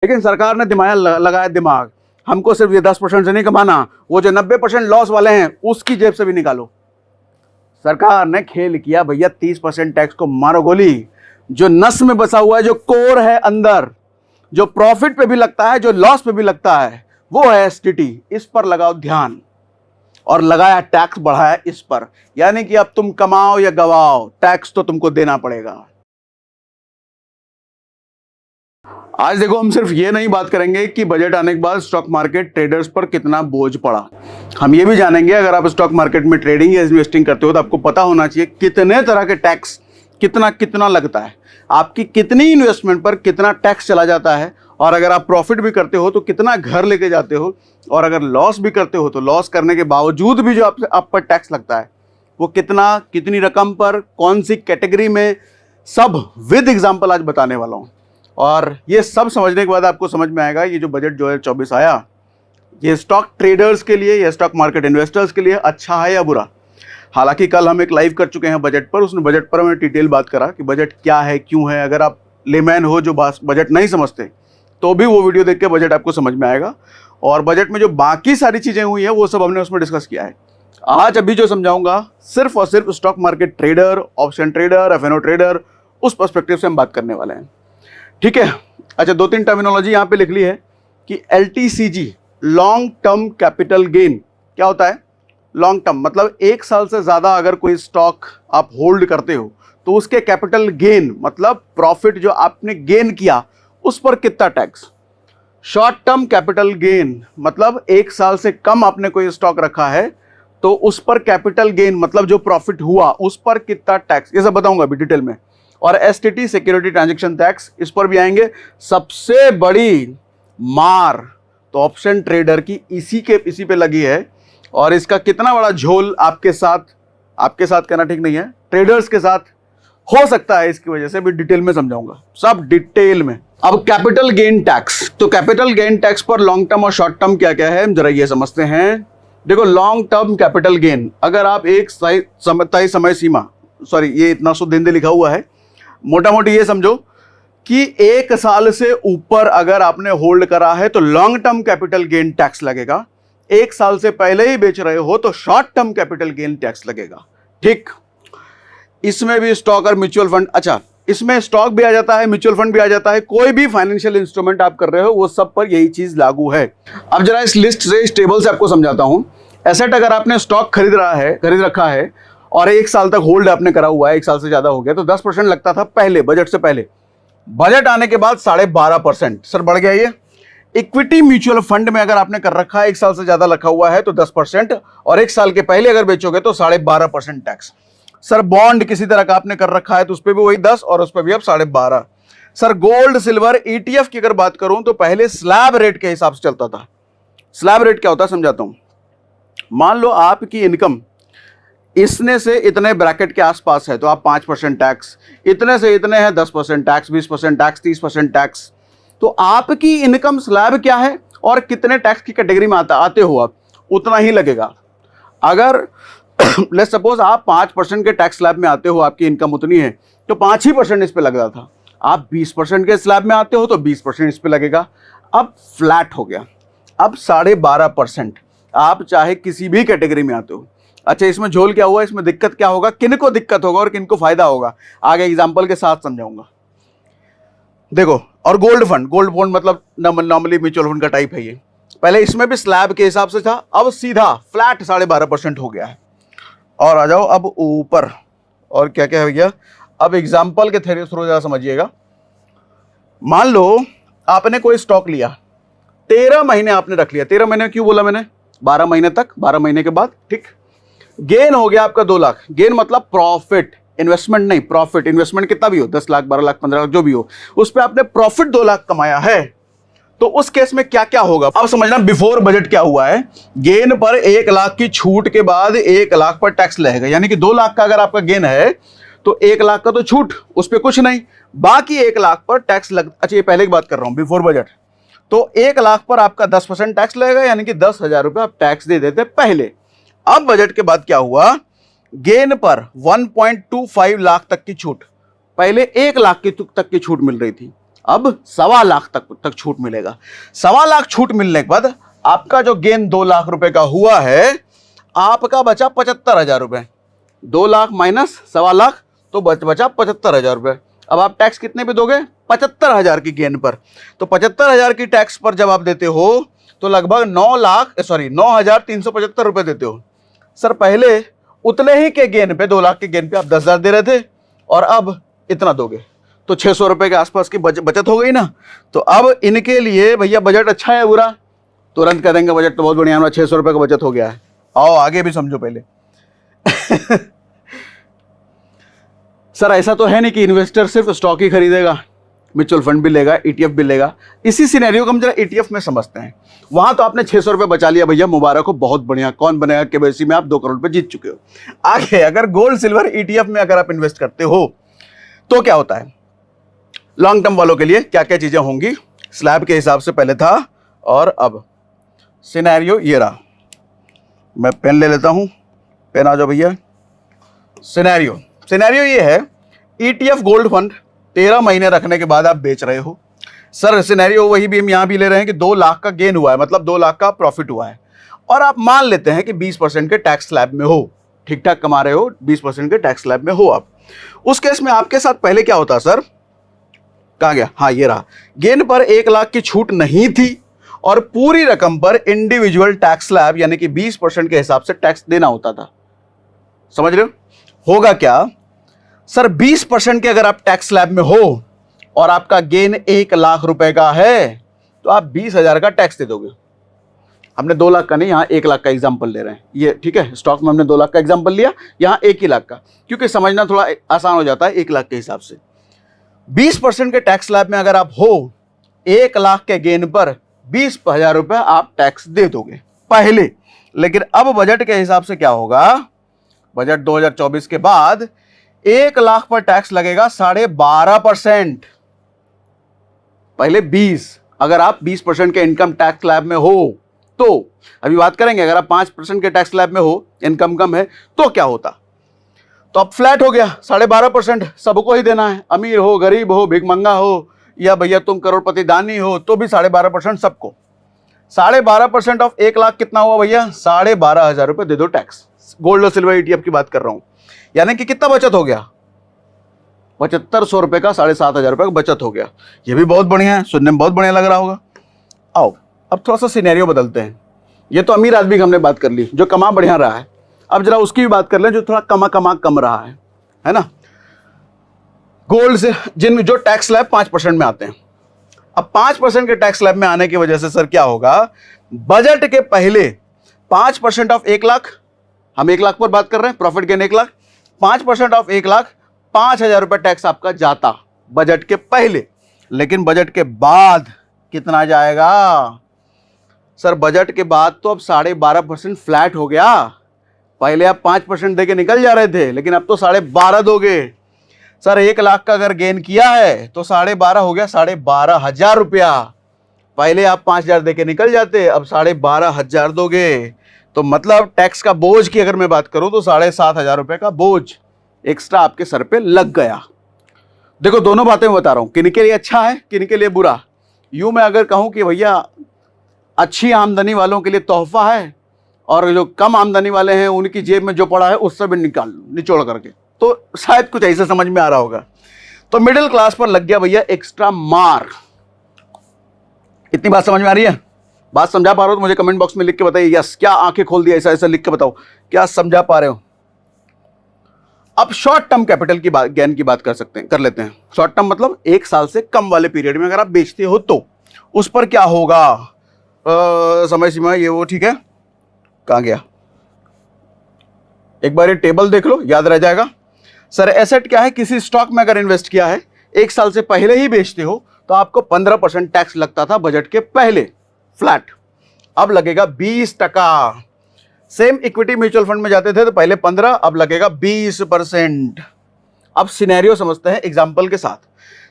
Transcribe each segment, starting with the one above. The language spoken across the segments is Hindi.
लेकिन सरकार ने लगाया दिमाग, हमको सिर्फ ये 10% से नहीं कमाना, वो जो 90% लॉस वाले हैं उसकी जेब से भी निकालो। सरकार ने खेल किया भैया, 30% टैक्स को मारो गोली। जो नस में बसा हुआ है, जो कोर है अंदर, जो प्रॉफिट पे भी लगता है, जो लॉस पे भी लगता है, वो है एसटीटी। इस पर लगाओ ध्यान। और लगाया टैक्स बढ़ाया इस पर, यानी कि अब तुम कमाओ या गवाओ, टैक्स तो तुमको देना पड़ेगा। आज देखो, हम सिर्फ ये नहीं बात करेंगे कि बजट आने के बाद स्टॉक मार्केट ट्रेडर्स पर कितना बोझ पड़ा, हम ये भी जानेंगे अगर आप स्टॉक मार्केट में ट्रेडिंग या इन्वेस्टिंग करते हो तो आपको पता होना चाहिए कितने तरह के टैक्स कितना कितना लगता है, आपकी कितनी इन्वेस्टमेंट पर कितना टैक्स चला जाता है, और अगर आप प्रॉफिट भी करते हो तो कितना घर लेके जाते हो, और अगर लॉस भी करते हो तो लॉस करने के बावजूद भी जो आप पर टैक्स लगता है वो कितना, कितनी रकम पर, कौन सी कैटेगरी में, सब विद एग्जाम्पल आज बताने वाला हूँ। और ये सब समझने के बाद आपको समझ में आएगा ये जो बजट 2024 आया, ये स्टॉक ट्रेडर्स के लिए या स्टॉक मार्केट इन्वेस्टर्स के लिए अच्छा है या बुरा। हालांकि कल हम एक लाइव कर चुके हैं बजट पर, उसने बजट पर हमें डिटेल बात करा कि बजट क्या है, क्यों है। अगर आप लेमैन हो जो बजट नहीं समझते तो भी वो वीडियो देख के बजट आपको समझ में आएगा। और बजट में जो बाकी सारी चीज़ें हुई हैं वो सब हमने उसमें डिस्कस किया है। आज अभी जो समझाऊंगा सिर्फ और सिर्फ stock market trader, option trader, FNO trader, उस पर्सपेक्टिव से हम बात करने वाले हैं। ठीक है। अच्छा, 2-3 टर्मिनोलॉजी यहाँ पे लिख ली है कि LTCG, long term capital gain, क्या होता है? लॉन्ग टर्म मतलब 1 साल से ज़्यादा अगर कोई स्टॉक आप होल्ड करते हो तो उसके कैपिटल गेन मतलब प्रॉफिट जो आपने गेन किया उस पर कितना tax. Short term capital gain मतलब 1 साल से कम आपने कोई स्टॉक रखा है तो उस पर कैपिटल गेन मतलब जो प्रॉफिट हुआ उस पर कितना टैक्स, ये सब बताऊंगा अभी डिटेल में। और STT, सिक्योरिटी ट्रांजैक्शन टैक्स, इस पर भी आएंगे। सबसे बड़ी मार तो ऑप्शन ट्रेडर की इसी पे लगी है, और इसका कितना बड़ा झोल आपके साथ कहना ठीक नहीं है, ट्रेडर्स के साथ हो सकता है, इसकी वजह से भी डिटेल में समझाऊंगा, सब डिटेल में। अब कैपिटल गेन टैक्स, तो कैपिटल गेन टैक्स पर लॉन्ग टर्म और शॉर्ट टर्म क्या क्या है जरा ये समझते हैं। देखो, लॉन्ग टर्म कैपिटल गेन, अगर आप एक तय समय सीमा, सॉरी ये इतना शुद्ध हिंदी लिखा हुआ है, मोटा मोटी ये समझो कि 1 साल से ऊपर अगर आपने होल्ड करा है तो long term capital gain tax लगेगा। 1 साल से पहले ही बेच रहे हो तो short term capital gain tax लगेगा। ठीक, इसमें भी स्टॉक और म्यूचुअल फंड, अच्छा इसमें स्टॉक भी आ जाता है, म्यूचुअल फंड भी आ जाता है, कोई भी फाइनेंशियल इंस्ट्रूमेंट आप कर रहे हो वो सब पर यही चीज लागू है। अब जरा इस लिस्ट से, इस टेबल से आपको समझाता हूं। एसेट, अगर आपने स्टॉक खरीद रखा है और 1 साल तक होल्ड आपने करा हुआ है, 1 साल से ज्यादा हो गया, तो 10% लगता था पहले, बजट से पहले। बजट आने के बाद 12.5%, सर बढ़ गया ये। इक्विटी म्यूचुअल फंड में अगर आपने कर रखा है, 1 साल से ज्यादा रखा हुआ है तो 10%, और 1 साल के पहले अगर बेचोगे तो 12.5% टैक्स। सर बॉन्ड किसी तरह का आपने कर रखा है तो उस पर भी वही 10 और उस पर भी अब 12.5। सर गोल्ड, सिल्वर, ETF की अगर बात करूं तो पहले स्लैब रेट के हिसाब से चलता था। स्लैब रेट क्या होता है समझाता हूं। मान लो आपकी इनकम इसने से इतने ब्रैकेट के आसपास है तो आप 5% टैक्स, इतने से इतने हैं 10% टैक्स, 20% टैक्स, 30% टैक्स। तो आपकी इनकम स्लैब क्या है और कितने टैक्स की कैटेगरी में आते हो आप, उतना ही लगेगा। अगर लेट्स सपोज आप 5% के टैक्स स्लैब में आते हो, आपकी इनकम उतनी है तो 5% इस पे लग रहा था। आप 20% के स्लैब में आते हो तो 20% इस पे लगेगा। अब फ्लैट हो गया, अब 12.5%। आप चाहे किसी भी कैटेगरी में आते हो। अच्छा, इसमें झोल क्या हुआ, इसमें दिक्कत क्या होगा, किनको दिक्कत होगा और किनको फायदा होगा, आगे एग्जांपल के साथ समझाऊंगा। देखो, और गोल्ड बॉन्ड मतलब नॉर्मली म्यूचुअल फंड का टाइप है ये। पहले इसमें भी स्लैब के हिसाब से था, अब सीधा फ्लैट 12.5% हो गया है। और आ जाओ अब ऊपर, और क्या क्या है भैया, अब एग्जाम्पल के थ्रू जरा समझिएगा। मान लो आपने कोई स्टॉक लिया, 13 महीने आपने रख लिया। 13 महीने क्यों बोला मैंने, 12 महीने तक, 12 महीने के बाद, ठीक। गेन हो गया आपका 2 लाख। गेन मतलब प्रॉफिट, इन्वेस्टमेंट नहीं, प्रॉफिट। इन्वेस्टमेंट कितना भी हो, 10 लाख, 12 लाख, 15 लाख, जो भी हो, उस पर आपने प्रॉफिट 2 लाख कमाया है। तो उस केस में क्या क्या होगा अब समझना। बिफोर बजट क्या हुआ है, गेन पर 1 लाख की छूट के बाद 1 लाख पर टैक्स लगेगा। यानी कि 2 लाख का अगर आपका गेन है तो 1 लाख का तो छूट, उस पर कुछ नहीं, बाकी 1 लाख पर टैक्स लग। अच्छा, ये पहले की बात कर रहा हूं, बिफोर बजट। तो 1 लाख पर आपका 10% टैक्स लगेगा, यानी कि 10,000 रुपये आप टैक्स दे देते पहले। अब बजट के बाद क्या हुआ, गेन पर 1.25 लाख तक की छूट, पहले 1 लाख की तक की छूट मिल रही थी, अब 1.25 लाख तक छूट मिलेगा। 1.25 लाख छूट मिलने के बाद आपका जो गेन 2 लाख रुपए का हुआ है, आपका बचा 75,000 रुपए। 2 लाख माइनस 1.25 लाख तो बचा 75,000 रुपए। अब आप टैक्स कितने पे दोगे? 75,000 की गेन पर। तो 75,000 की टैक्स पर जब आप देते हो तो लगभग 9,375 रुपए देते हो। सर पहले उतने ही के गेन पे, 2 लाख के गेन पे आप 10,000 दे रहे थे और अब इतना दोगे तो 600 रुपए के आसपास की बचत हो गई ना। तो अब इनके लिए भैया बजट अच्छा है बुरा? तुरंत कह देंगे बजट तो बहुत बढ़िया, 600 रुपए का बचत हो गया है। आओ आगे भी समझो पहले। सर ऐसा तो है नहीं कि इन्वेस्टर सिर्फ स्टॉक ही खरीदेगा, म्यूचुअल फंड भी लेगा, ईटीएफ भी लेगा। इसी सिनेरियो को हम जरा ईटीएफ में समझते हैं। वहां तो आपने 600 रुपए बचा लिया भैया, मुबारक हो, बहुत बढ़िया। कौन बनेगा केवाईसी में? आप 2 करोड़ रुपए जीत चुके हो। आगे अगर गोल्ड सिल्वर ईटीएफ में अगर आप इन्वेस्ट करते हो तो क्या होता है? लॉन्ग टर्म वालों के लिए क्या क्या चीजें होंगी स्लैब के हिसाब से पहले था और अब। सिनेरियो ये रहा, मैं पेन ले लेता हूं, पेन आ जाओ भैया। सिनेरियो ये है, ईटीएफ गोल्ड फंड 13 महीने रखने के बाद आप बेच रहे हो। सर सिनेरियो वही भी हम यहां भी ले रहे हैं कि 2 लाख का गेन हुआ है, मतलब 2 लाख का प्रॉफिट हुआ है, और आप मान लेते हैं कि 20% के टैक्स स्लैब में हो, ठीक ठाक कमा रहे हो, 20% के टैक्स स्लैब में हो आप। उस केस में आपके साथ पहले क्या होता सर? कहाँ गया? हाँ ये रहा, गेन पर 1 लाख की छूट नहीं थी और पूरी रकम पर इंडिविजुअल टैक्स स्लैब यानी कि 20% के हिसाब से टैक्स देना होता था। समझ रहे हो? होगा क्या सर, 20% के अगर आप टैक्स स्लैब में हो और आपका गेन 1 लाख रुपए का है तो आप 20,000 का टैक्स दे दोगे। हमने 2 लाख का नहीं, यहाँ 1 लाख का एग्जाम्पल ले रहे हैं, ये ठीक है। स्टॉक में हमने 2 लाख का एग्जाम्पल लिया, यहाँ 1 ही लाख का, क्योंकि समझना थोड़ा आसान हो जाता है 1 लाख के हिसाब से। 20% के टैक्स स्लैब में अगर आप हो, 1 लाख के गेन पर 20,000 रुपए आप टैक्स दे दोगे पहले। लेकिन अब बजट के हिसाब से क्या होगा? बजट 2024 के बाद 1 लाख पर टैक्स लगेगा 12.5%, पहले 20। अगर आप 20% के इनकम टैक्स स्लैब में हो तो, अभी बात करेंगे अगर आप 5% के टैक्स स्लैब में हो, इनकम कम है तो क्या होता। तो अब फ्लैट हो गया, 12.5% सबको ही देना है, अमीर हो, गरीब हो, भिखमंगा हो, या भैया तुम करोड़पति दानी हो तो भी 12.5% सबको। 12.5% ऑफ 1 लाख कितना हुआ भैया? 12,500 रुपए दे दो टैक्स। गोल्ड और सिल्वर ईटीएफ की बात कर रहा हूं, यानी कि कितना बचत हो गया? 7500 रुपए का 7,500 रुपए का बचत हो गया। ये भी बहुत बढ़िया है, सुनने में बहुत बढ़िया लग रहा होगा। आओ अब थोड़ा सा सिनेरियो बदलते हैं। ये तो अमीर आदमी की हमने बात कर ली जो कमा बढ़िया रहा है, अब जरा उसकी भी बात कर लें जो थोड़ा कम रहा है ना। गोल्ड से जो टैक्स स्लैब 5% में आते हैं। अब 5% के टैक्स स्लैब में आने की वजह से सर क्या होगा? बजट के पहले 5% ऑफ 1 लाख, हम 1 लाख पर बात कर रहे हैं, profit gain 1 lakh, 5% of 1 lakh 5,000 रुपए टैक्स आपका जाता बजट के पहले। लेकिन बजट के बाद कितना जाएगा? सर बजट के बाद तो अब 12.5% फ्लैट हो गया। पहले आप 5% देके निकल जा रहे थे, लेकिन अब तो 12.5 दोगे। सर 1 लाख का अगर गेन किया है तो 12.5 हो गया 12,500 रुपया। पहले आप 5,000 देके निकल जाते, अब 12,500 दोगे। तो मतलब टैक्स का बोझ की अगर मैं बात करूं तो 7,500 रुपए का बोझ एक्स्ट्रा आपके सर पे लग गया। देखो दोनों बातें मैं बता रहा हूं, किन के लिए अच्छा है, किन के लिए बुरा। यूं मैं अगर कहूं कि भैया अच्छी आमदनी वालों के लिए तोहफा है और जो कम आमदनी वाले हैं उनकी जेब में जो पड़ा है उससे भी निचोड़ करके, तो शायद कुछ ऐसा समझ में आ रहा होगा। तो मिडिल क्लास पर लग गया भैया एक्स्ट्रा मार। इतनी बात समझ में आ रही है? बात समझा पा रहे हो तो मुझे कमेंट बॉक्स में लिख के बताइए यस, क्या आंखें खोल दिया ऐसा ऐसा लिख के बताओ, क्या समझा पा रहे हो। अब शॉर्ट टर्म कैपिटल की बात, गेन की बात कर लेते हैं। शॉर्ट टर्म मतलब 1 साल से कम वाले पीरियड में अगर आप बेचते हो तो उस पर क्या होगा? समय सीमा ये वो ठीक है, कहां गया? एक बार ये टेबल देख लो, याद रह जाएगा। सर एसेट क्या है? किसी स्टॉक में अगर इन्वेस्ट किया है 1 साल से पहले ही बेचते हो तो आपको 15% टैक्स लगता था बजट के पहले, फ्लैट। अब लगेगा 20%। सेम इक्विटी म्यूचुअल फंड में जाते थे तो पहले 15, अब लगेगा 20%। अब सिनेरियो समझते हैं एग्जांपल के साथ।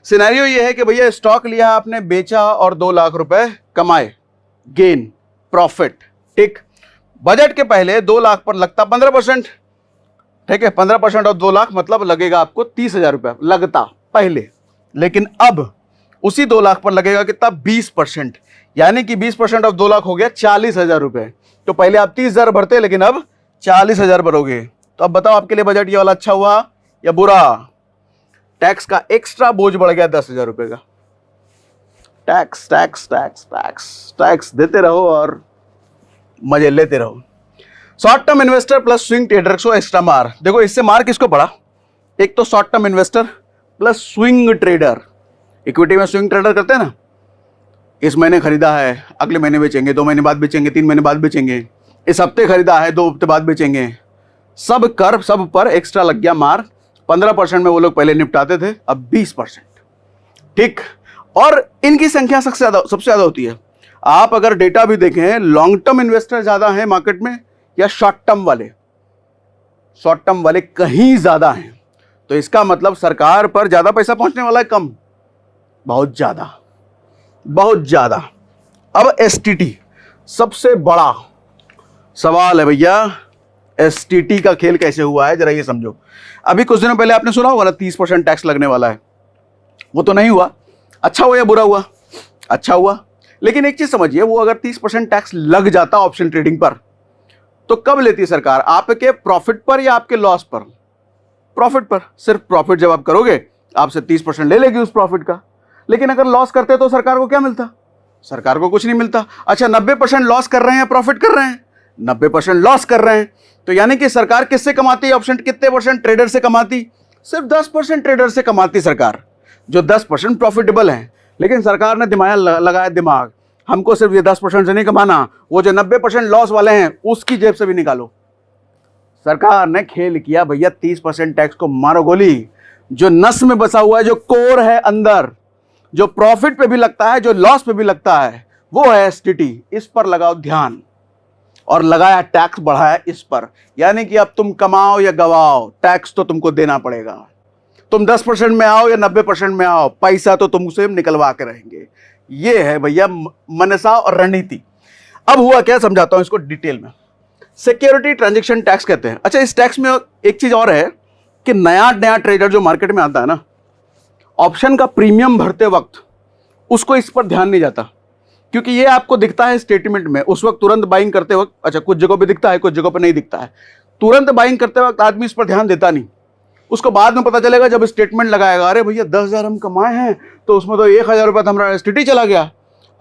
सिनेरियो ये है कि भैया स्टॉक लिया आपने, बेचा और 2 लाख रुपए कमाए, गेन, प्रॉफिट, ठीक। बजट के पहले 2 लाख पर लगता 15%, ठीक है। 15% और 2 लाख मतलब लगेगा आपको 30,000 रुपया लगता पहले। लेकिन अब उसी 2 लाख पर लगेगा कितना 20%, यानी कि 20% ऑफ 2 लाख हो गया 40,000 रुपए। तो पहले आप 30,000 भरते लेकिन अब 40,000 भरोगे। तो अब बताओ आपके लिए बजट ये वाला अच्छा हुआ या बुरा? टैक्स का एक्स्ट्रा बोझ बढ़ गया 10,000 रुपए का। Tax tax tax tax tax देते रहो और मजे लेते रहो। Short term investor plus swing trader को एक्स्ट्रा मार। देखो इससे मार किसको पड़ा? एक तो short term investor plus swing trader. Equity में स्विंग ट्रेडर करते हैं ना, इस महीने खरीदा है अगले महीने बेचेंगे, 2 महीने बाद बेचेंगे, 3 महीने बाद बेचेंगे, इस हफ्ते खरीदा है 2 हफ्ते बाद बेचेंगे। सब पर एक्स्ट्रा लग गया मार। 15% में वो लोग पहले निपटाते थे, अब 20%। ठीक, और इनकी संख्या सबसे ज्यादा होती है। आप अगर डेटा भी देखें, लॉन्ग टर्म इन्वेस्टर ज्यादा है मार्केट में या शॉर्ट टर्म वाले? शॉर्ट टर्म वाले कहीं ज्यादा हैं। तो इसका मतलब सरकार पर ज्यादा पैसा पहुंचने वाला है, कम? बहुत ज्यादा, बहुत ज्यादा। अब एसटीटी सबसे बड़ा सवाल है भैया, एसटीटी का खेल कैसे हुआ है जरा ये समझो। अभी कुछ दिनों पहले आपने सुना होगा ना 30% टैक्स लगने वाला है, वो तो नहीं हुआ। अच्छा हुआ या बुरा हुआ? अच्छा हुआ। लेकिन एक चीज समझिए, वो अगर 30% टैक्स लग जाता ऑप्शन ट्रेडिंग पर, तो कब लेती है सरकार? आपके प्रॉफिट पर या आपके लॉस पर? प्रॉफिट पर। सिर्फ प्रॉफिट जब आप करोगे आपसे 30% ले लेगी उस प्रॉफिट का। लेकिन अगर लॉस करते तो सरकार को क्या मिलता? सरकार को कुछ नहीं मिलता। अच्छा 90% लॉस कर रहे हैं या प्रॉफिट कर रहे हैं? 90% लॉस कर रहे हैं। तो यानी कि सरकार किससे कमाती है ऑप्शन? कितने परसेंट ट्रेडर से कमाती? सिर्फ 10% ट्रेडर से कमाती सरकार, जो 10% प्रॉफिटेबल है। लेकिन सरकार ने लगाया दिमाग, हमको सिर्फ ये 10% से नहीं कमाना, वो जो 90% लॉस वाले हैं उसकी जेब से भी निकालो। सरकार ने खेल किया भैया, 30% टैक्स को मारो गोली। जो नस में बसा हुआ है, जो कोर है अंदर, जो प्रॉफिट पे भी लगता है, जो लॉस पे भी लगता है, वो है एसटीटी। इस पर लगाओ ध्यान। और लगाया टैक्स बढ़ाया इस पर, यानी कि अब तुम कमाओ या गवाओ, टैक्स तो तुमको देना पड़ेगा। तुम 10% में आओ या 90% में आओ, पैसा तो तुमसे निकलवा के रहेंगे। ये है भैया मनसा और रणनीति। अब हुआ क्या, समझाता हूं इसको डिटेल में। सिक्योरिटी ट्रांजैक्शन टैक्स कहते हैं। अच्छा, इस टैक्स में एक चीज और है कि नया ट्रेडर जो मार्केट में आता है ना, ऑप्शन का प्रीमियम भरते वक्त उसको इस पर ध्यान नहीं जाता, क्योंकि ये आपको दिखता है स्टेटमेंट में उस वक्त तुरंत बाइंग करते वक्त। अच्छा, कुछ जगहों पे दिखता है, कुछ जगहों पे नहीं दिखता है। तुरंत बाइंग करते वक्त आदमी इस पर ध्यान देता नहीं, उसको बाद में पता चलेगा जब स्टेटमेंट लगाएगा, अरे भैया 10,000 हम कमाए हैं तो उसमें तो 1,000 रुपये तो हमारा एसटीटी चला गया।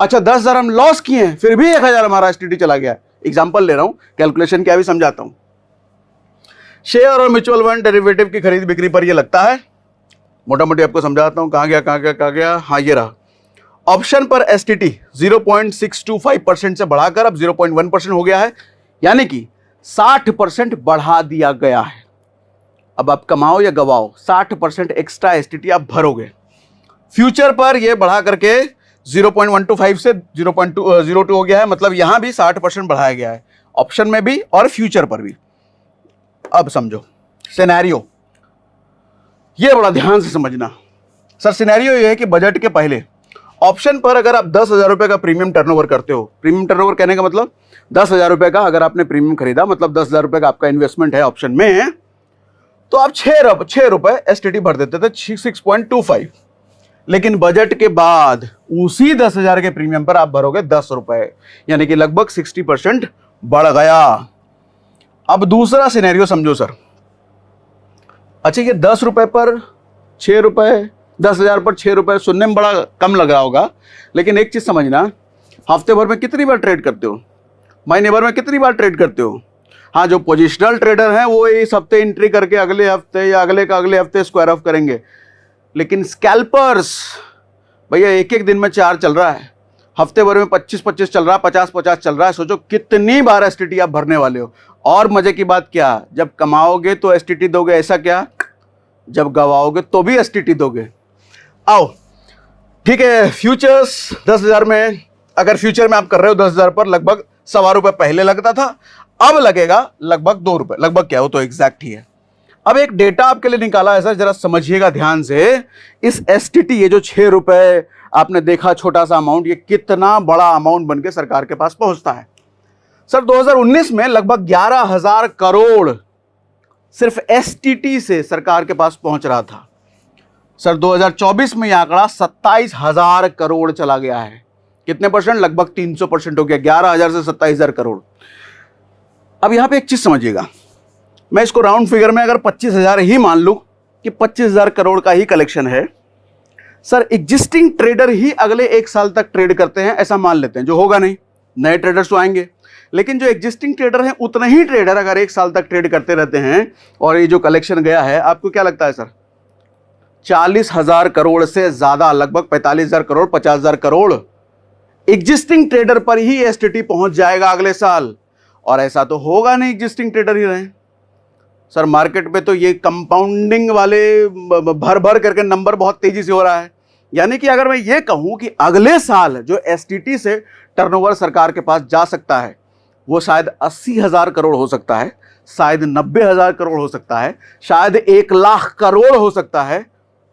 अच्छा 10,000 हम लॉस किए हैं, फिर भी 1,000 हमारा एसटीटी चला गया। एग्जाम्पल ले रहा हूं, कैलकुलेशन क्या भी समझाता हूं। शेयर और म्यूचुअल फंड डेरिवेटिव की खरीद बिक्री पर यह लगता है, मोटा मोटी आपको समझाता हूं। कहां गया, हाँ ये रहा। ऑप्शन पर एसटीटी 0.625% से बढ़ाकर अब 0.1% हो गया है, यानी कि 60% बढ़ा दिया गया है। अब आप कमाओ या गवाओ, 60% एक्स्ट्रा एसटीटी आप भरोगे। फ्यूचर पर यह बढ़ा करके 0.125 से 0.02 हो गया है, मतलब यहां भी 60% बढ़ाया गया है, ऑप्शन में भी और फ्यूचर पर भी। अब समझो सिनेरियो, यह बड़ा ध्यान से समझना। सर सिनेरियो यह है कि बजट के पहले ऑप्शन पर अगर आप 10,000 रुपए का प्रीमियम टर्नओवर करते हो, प्रीमियम टर्नओवर कहने का मतलब 10,000 रुपए का अगर आपने प्रीमियम खरीदा, मतलब 10,000 रुपए का आपका इन्वेस्टमेंट है ऑप्शन में, तो आप 6 रुपए एसटीटी भर देते थे, 6.25। लेकिन बजट के बाद उसी 10,000 के प्रीमियम पर आप भरोगे 10 रुपए, यानी कि लगभग 60% बढ़ गया। अब दूसरा सिनेरियो समझो सर। अच्छा, ये 10 रुपए पर 6 रुपए, 10,000 पर 6 रुपए सुनने में बड़ा कम लग रहा होगा, लेकिन एक चीज समझना, हफ्ते भर में कितनी बार ट्रेड करते हो? महीने भर में कितनी बार ट्रेड करते हो? हाँ, जो पोजिशनल ट्रेडर हैं वो इस हफ्ते एंट्री करके अगले हफ्ते या अगले का अगले हफ्ते स्क्वायर ऑफ करेंगे। लेकिन स्कैल्पर्स भैया एक एक दिन में 4 चल रहा है, हफ्ते भर में 25-25 चल रहा है, 50-50 चल रहा है। सोचो कितनी बार एसटीटी आप भरने वाले हो। और मजे की बात क्या, जब कमाओगे तो एसटीटी दोगे, ऐसा क्या जब गवाओगे तो भी एसटीटी दोगे। आओ ठीक है, फ्यूचर्स 10,000 में, अगर फ्यूचर में आप कर रहे हो 10,000 पर, लगभग 1.25 रुपए पहले लगता था, अब लगेगा लगभग 2 रुपए। लगभग क्या हो तो एग्जैक्ट ही है। अब एक डेटा आपके लिए निकाला है सर, जरा समझिएगा ध्यान से। इस एसटीटी, ये जो 6 रुपए आपने देखा छोटा सा अमाउंट, ये कितना बड़ा अमाउंट बनके सरकार के पास पहुंचता है। सर 2019 में लगभग 11,000 करोड़ सिर्फ एसटीटी से सरकार के पास पहुंच रहा था। सर 2024 में यह आंकड़ा 27,000 करोड़ चला गया है। कितने परसेंट? लगभग 300% हो गया, 11,000 से 27,000 करोड़। अब यहां पे एक चीज समझिएगा, मैं इसको राउंड फिगर में अगर 25,000 ही मान लूं कि 25,000 करोड़ का ही कलेक्शन है, सर एग्जिस्टिंग ट्रेडर ही अगले 1 साल तक ट्रेड करते हैं ऐसा मान लेते हैं, जो होगा नहीं, नए ट्रेडर्स तो आएंगे, लेकिन जो एग्जिस्टिंग ट्रेडर हैं उतने ही ट्रेडर अगर 1 साल तक ट्रेड करते रहते हैं, और ये जो कलेक्शन गया है, आपको क्या लगता है सर? 40,000 करोड़ से ज्यादा, लगभग 45,000 करोड़, 50,000 करोड़ एग्जिस्टिंग ट्रेडर पर ही एसटीटी पहुंच जाएगा अगले साल। और ऐसा तो होगा नहीं, एग्जिस्टिंग ट्रेडर ही रहे सर। मार्केट में तो ये कंपाउंडिंग वाले भर भर करके नंबर बहुत तेजी से हो रहा है। यानी कि अगर मैं ये कहूं कि अगले साल जो एसटीटी से टर्नओवर सरकार के पास जा सकता है वो शायद 80,000 करोड़ हो सकता है, शायद 90,000 करोड़ हो सकता है, शायद 1 लाख करोड़ हो सकता है,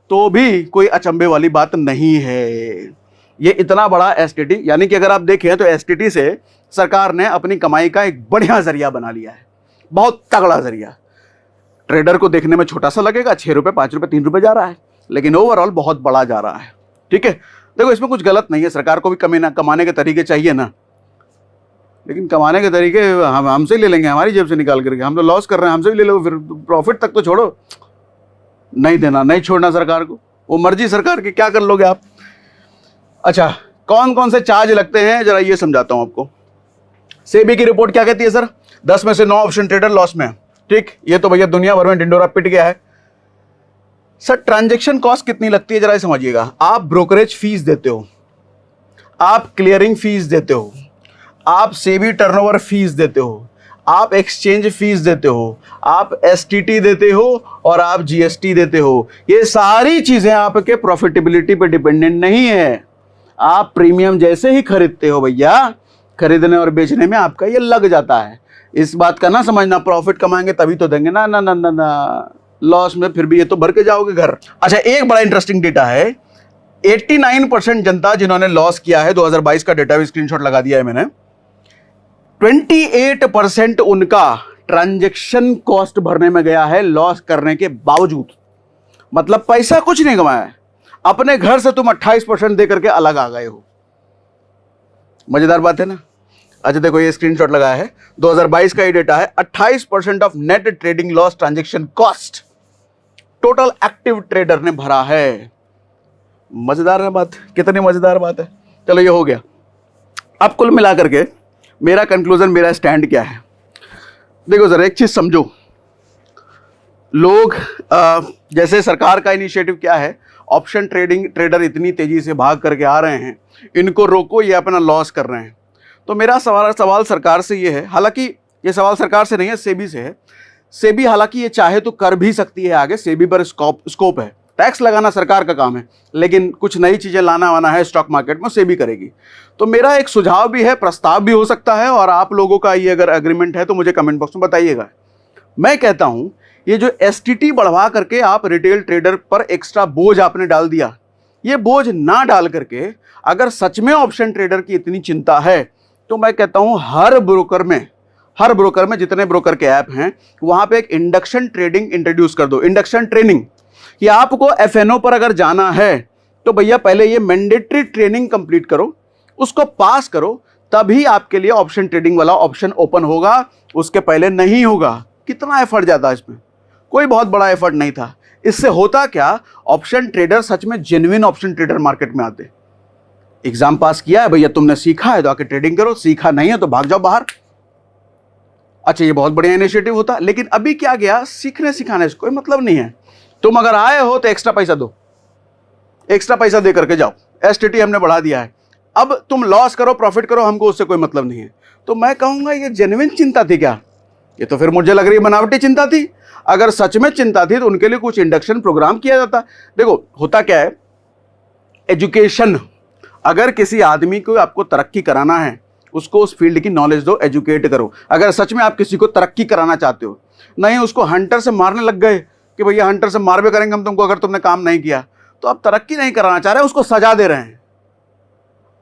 तो भी कोई अचंभे वाली बात नहीं है। ये इतना बड़ा एसटीटी, यानी कि अगर आप देखें तो एसटीटी से सरकार ने अपनी कमाई का एक बढ़िया जरिया बना लिया है, बहुत तगड़ा जरिया। ट्रेडर को देखने में छोटा सा लगेगा, 6 रुपए, 5 रुपए, 3 रुपए जा रहा है, लेकिन ओवरऑल बहुत बड़ा जा रहा है। ठीक है, देखो इसमें कुछ गलत नहीं है, सरकार को भी कमाने के तरीके चाहिए ना, लेकिन कमाने के तरीके हम हमसे ले लेंगे, हमारी जेब से निकाल करके। हम तो लॉस कर रहे हैं, हमसे भी ले लो, फिर प्रॉफिट तक तो छोड़ो, नहीं देना, नहीं छोड़ना सरकार को, वो मर्जी सरकार की, क्या कर लोगे आप। अच्छा, कौन कौन से चार्ज लगते हैं जरा ये समझाता हूं आपको। सेबी की रिपोर्ट क्या कहती है सर? 10 में से 9 ऑप्शन ट्रेडर लॉस में। ठीक, ये तो भैया दुनिया भर में ढिंडोरा पिट गया है। सर ट्रांजैक्शन कॉस्ट कितनी लगती है जरा समझिएगा। आप ब्रोकरेज फीस देते हो, आप क्लियरिंग फीस देते हो, आप सेबी टर्नओवर फीस देते हो, आप एक्सचेंज फीस देते हो, आप एसटीटी देते हो और आप जीएसटी देते हो। ये सारी चीजें आपके प्रॉफिटेबिलिटी पे डिपेंडेंट नहीं है। आप प्रीमियम जैसे ही खरीदते हो भैया, खरीदने और बेचने में आपका ये लग जाता है। इस बात का ना समझना प्रॉफिट कमाएंगे तभी तो देंगे, ना ना ना ना ना, लॉस में फिर भी ये तो भर के जाओगे घर। अच्छा, एक बड़ा इंटरेस्टिंग डेटा है, 89% जनता जिन्होंने लॉस किया है, 2022 का डेटा भी स्क्रीनशॉट लगा दिया है मैंने, 28% उनका ट्रांजैक्शन कॉस्ट भरने में गया है लॉस करने के बावजूद। मतलब पैसा कुछ नहीं कमाया है, अपने घर से तुम 28% दे करके अलग आ गए हो। मजेदार बात है ना। अच्छा देखो, ये स्क्रीनशॉट लगाया है, 2022 का ये डेटा है, 28% of net trading loss transaction cost total active trader ने भरा है। मजेदार है बात, कितनी मजेदार बात है। चलो ये हो गया। अब कुल मिलाकर के मेरा कंक्लूजन, मेरा स्टैंड क्या है, देखो जरा एक चीज समझो। लोग जैसे सरकार का इनिशिएटिव क्या है, ऑप्शन ट्रेडर इतनी तेजी से भाग करके आ रहे हैं, इनको रोको, ये अपना लॉस कर रहे हैं। तो मेरा सवाल सरकार से ये है, हालांकि ये सवाल सरकार से नहीं है, सेबी से है। सेबी हालांकि ये चाहे तो कर भी सकती है आगे, सेबी पर स्कोप है, टैक्स लगाना सरकार का काम है, लेकिन कुछ नई चीजें लाना वाना है स्टॉक मार्केट में, सेबी करेगी। तो मेरा एक सुझाव भी है, प्रस्ताव भी हो सकता है, और आप लोगों का ये अगर एग्रीमेंट है तो मुझे कमेंट बॉक्स में बताइएगा। मैं कहता हूं ये जो एसटीटी बढ़वा करके आप रिटेल ट्रेडर पर एक्स्ट्रा बोझ आपने डाल दिया, ये बोझ ना डाल करके अगर सच में ऑप्शन ट्रेडर की इतनी चिंता है तो मैं कहता हूं हर ब्रोकर में जितने ब्रोकर के ऐप हैं वहां पे एक इंडक्शन ट्रेडिंग इंट्रोड्यूस कर दो, इंडक्शन ट्रेनिंग, कि आपको एफएनओ पर अगर जाना है तो भैया पहले ये मैंडेटरी ट्रेनिंग कंप्लीट करो, उसको पास करो, तभी आपके लिए ऑप्शन ट्रेडिंग वाला ऑप्शन ओपन होगा, उसके पहले नहीं होगा। कितना एफर्ट जाता है इसमें? कोई बहुत बड़ा एफर्ट नहीं था। इससे होता क्या, ऑप्शन ट्रेडर सच में जेन्युइन ऑप्शन ट्रेडर मार्केट में आते। एग्जाम पास किया है भैया तुमने, सीखा है तो आके ट्रेडिंग करो, सीखा नहीं है तो भाग जाओ बाहर। अच्छा, ये बहुत बढ़िया इनिशिएटिव होता, लेकिन अभी क्या गया, सीखने सिखाने से कोई मतलब नहीं है। तुम अगर आए हो तो एक्स्ट्रा पैसा दो, एक्स्ट्रा पैसा दे करके जाओ। एसटीटी हमने बढ़ा दिया है, अब तुम लॉस करो प्रॉफिट करो, हमको उससे कोई मतलब नहीं है। तो मैं कहूंगा ये जेन्युइन चिंता थी क्या? ये तो फिर मुझे लग रही है बनावटी चिंता थी। अगर सच में चिंता थी तो उनके लिए कुछ इंडक्शन प्रोग्राम किया जाता। देखो होता क्या है, एजुकेशन, अगर किसी आदमी को आपको तरक्की कराना है, उसको उस फील्ड की नॉलेज दो, एजुकेट करो। अगर सच में आप किसी को तरक्की कराना चाहते हो, नहीं उसको हंटर से मारने लग गए कि भैया हंटर से मार भी करेंगे हम तुमको अगर तुमने काम नहीं किया, तो आप तरक्की नहीं कराना चाह रहे, उसको सजा दे रहे हैं।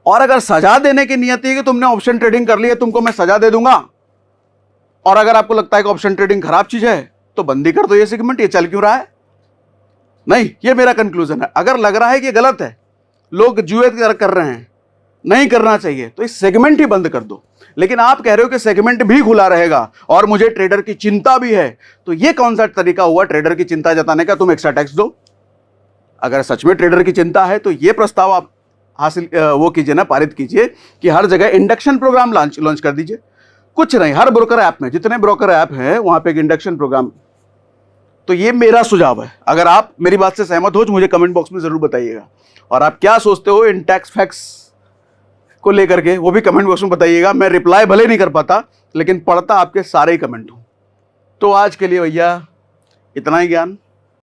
और अगर सजा देने की नियत है कि तुमने ऑप्शन ट्रेडिंग कर ली है, तुमको मैं सजा दे दूंगा, और अगर आपको लगता है कि ऑप्शन ट्रेडिंग खराब चीज है तो बंदी कर दो ये सेगमेंट, ये चल क्यों रहा है? नहीं, ये मेरा कंक्लूजन है। अगर लग रहा है कि गलत है, लोग जुए कर रहे हैं, नहीं करना चाहिए, तो इस सेगमेंट ही बंद कर दो। लेकिन आप कह रहे हो कि सेगमेंट भी खुला रहेगा और मुझे ट्रेडर की चिंता भी है, तो ये कौन सा तरीका हुआ ट्रेडर की चिंता जताने का? तुम एक्स्ट्रा टैक्स दो। अगर सच में ट्रेडर की चिंता है तो ये प्रस्ताव आप हासिल वो कीजिए ना, पारित कीजिए कि हर जगह इंडक्शन प्रोग्राम लॉन्च कर दीजिए। कुछ नहीं, हर ब्रोकर ऐप में, जितने ब्रोकर ऐप हैं वहां पे एक इंडक्शन प्रोग्राम। तो ये मेरा सुझाव है। अगर आप मेरी बात से सहमत हो तो मुझे कमेंट बॉक्स में जरूर बताइएगा, और आप क्या सोचते हो इन टैक्स फैक्स को लेकर के वो भी कमेंट बॉक्स में बताइएगा। मैं रिप्लाई भले नहीं कर पाता, लेकिन पढ़ता आपके सारे ही कमेंट हूं। तो आज के लिए भैया इतना ही ज्ञान।